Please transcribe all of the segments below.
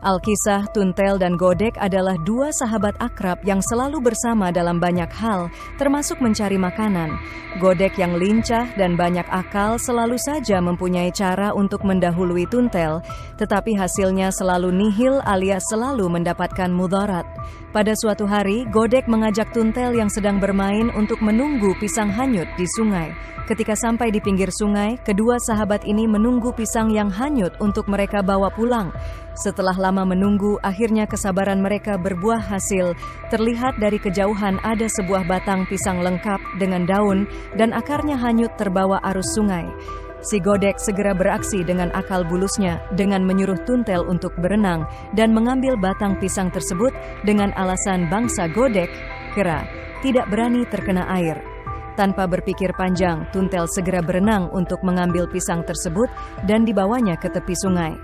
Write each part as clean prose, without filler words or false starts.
Alkisah, Tuntel, dan Godek adalah dua sahabat akrab yang selalu bersama dalam banyak hal, termasuk mencari makanan. Godek yang lincah dan banyak akal selalu saja mempunyai cara untuk mendahului Tuntel, tetapi hasilnya selalu nihil alias selalu mendapatkan mudarat. Pada suatu hari, Godek mengajak Tuntel yang sedang bermain untuk menunggu pisang hanyut di sungai. Ketika sampai di pinggir sungai, kedua sahabat ini menunggu pisang yang hanyut untuk mereka bawa pulang. Setelah lama menunggu, akhirnya kesabaran mereka berbuah hasil. Terlihat dari kejauhan ada sebuah batang pisang lengkap dengan daun dan akarnya hanyut terbawa arus sungai. Si Godek segera beraksi dengan akal bulusnya dengan menyuruh Tuntel untuk berenang dan mengambil batang pisang tersebut dengan alasan bangsa Godek, kera, tidak berani terkena air. Tanpa berpikir panjang, Tuntel segera berenang untuk mengambil pisang tersebut dan dibawanya ke tepi sungai.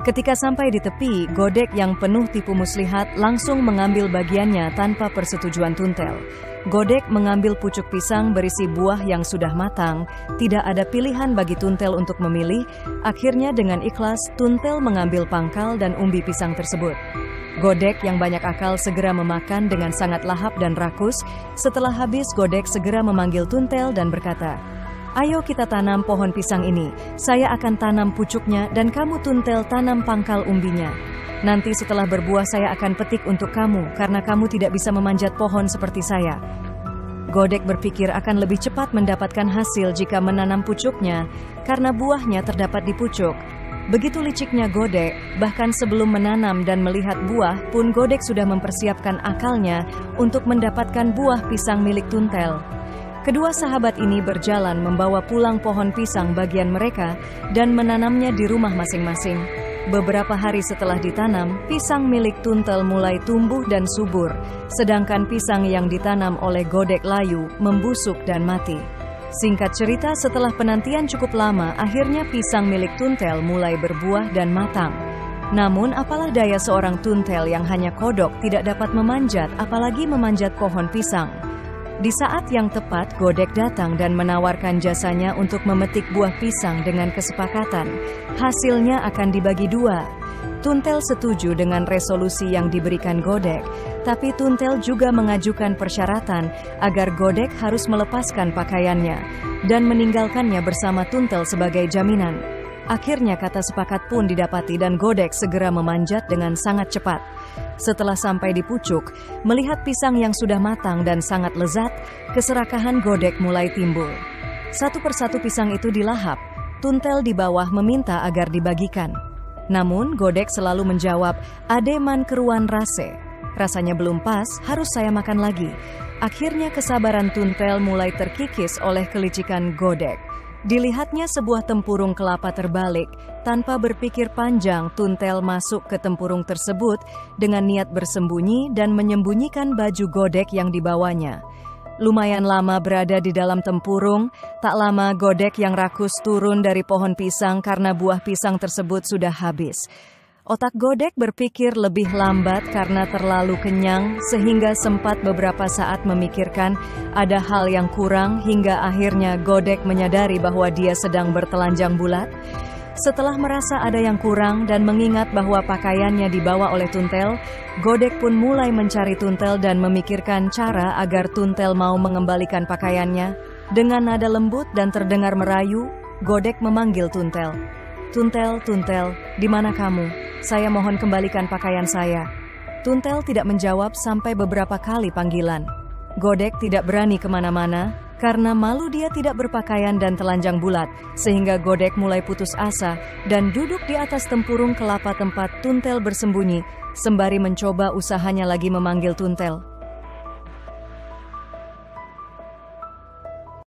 Ketika sampai di tepi, Godek yang penuh tipu muslihat langsung mengambil bagiannya tanpa persetujuan Tuntel. Godek mengambil pucuk pisang berisi buah yang sudah matang. Tidak ada pilihan bagi Tuntel untuk memilih. Akhirnya dengan ikhlas, Tuntel mengambil pangkal dan umbi pisang tersebut. Godek yang banyak akal segera memakan dengan sangat lahap dan rakus. Setelah habis, Godek segera memanggil Tuntel dan berkata, "Ayo kita tanam pohon pisang ini. Saya akan tanam pucuknya dan kamu Tuntel tanam pangkal umbinya. Nanti setelah berbuah saya akan petik untuk kamu karena kamu tidak bisa memanjat pohon seperti saya." Godek berpikir akan lebih cepat mendapatkan hasil jika menanam pucuknya karena buahnya terdapat di pucuk. Begitu liciknya Godek, bahkan sebelum menanam dan melihat buah pun Godek sudah mempersiapkan akalnya untuk mendapatkan buah pisang milik Tuntel. Kedua sahabat ini berjalan membawa pulang pohon pisang bagian mereka dan menanamnya di rumah masing-masing. Beberapa hari setelah ditanam, pisang milik Tuntel mulai tumbuh dan subur, sedangkan pisang yang ditanam oleh Godek layu membusuk dan mati. Singkat cerita, setelah penantian cukup lama, akhirnya pisang milik Tuntel mulai berbuah dan matang. Namun, apalah daya seorang Tuntel yang hanya kodok tidak dapat memanjat, apalagi memanjat pohon pisang. Di saat yang tepat, Godek datang dan menawarkan jasanya untuk memetik buah pisang dengan kesepakatan. Hasilnya akan dibagi dua. Tuntel setuju dengan resolusi yang diberikan Godek, tapi Tuntel juga mengajukan persyaratan agar Godek harus melepaskan pakaiannya dan meninggalkannya bersama Tuntel sebagai jaminan. Akhirnya kata sepakat pun didapati dan Godek segera memanjat dengan sangat cepat. Setelah sampai di pucuk, melihat pisang yang sudah matang dan sangat lezat, keserakahan Godek mulai timbul. Satu persatu pisang itu dilahap. Tuntel di bawah meminta agar dibagikan. Namun, Godek selalu menjawab, "Ademan keruan rase. Rasanya belum pas, harus saya makan lagi." Akhirnya kesabaran Tuntel mulai terkikis oleh kelicikan Godek. Dilihatnya sebuah tempurung kelapa terbalik. Tanpa berpikir panjang, Tuntel masuk ke tempurung tersebut dengan niat bersembunyi dan menyembunyikan baju Godek yang dibawanya. Lumayan lama berada di dalam tempurung, tak lama Godek yang rakus turun dari pohon pisang karena buah pisang tersebut sudah habis. Otak Godek berpikir lebih lambat karena terlalu kenyang sehingga sempat beberapa saat memikirkan ada hal yang kurang hingga akhirnya Godek menyadari bahwa dia sedang bertelanjang bulat. Setelah merasa ada yang kurang dan mengingat bahwa pakaiannya dibawa oleh Tuntel, Godek pun mulai mencari Tuntel dan memikirkan cara agar Tuntel mau mengembalikan pakaiannya. Dengan nada lembut dan terdengar merayu, Godek memanggil Tuntel. "Tuntel, Tuntel, di mana kamu? Saya mohon kembalikan pakaian saya." Tuntel tidak menjawab sampai beberapa kali panggilan. Godek tidak berani kemana-mana, karena malu dia tidak berpakaian dan telanjang bulat, sehingga Godek mulai putus asa dan duduk di atas tempurung kelapa tempat Tuntel bersembunyi, sembari mencoba usahanya lagi memanggil Tuntel.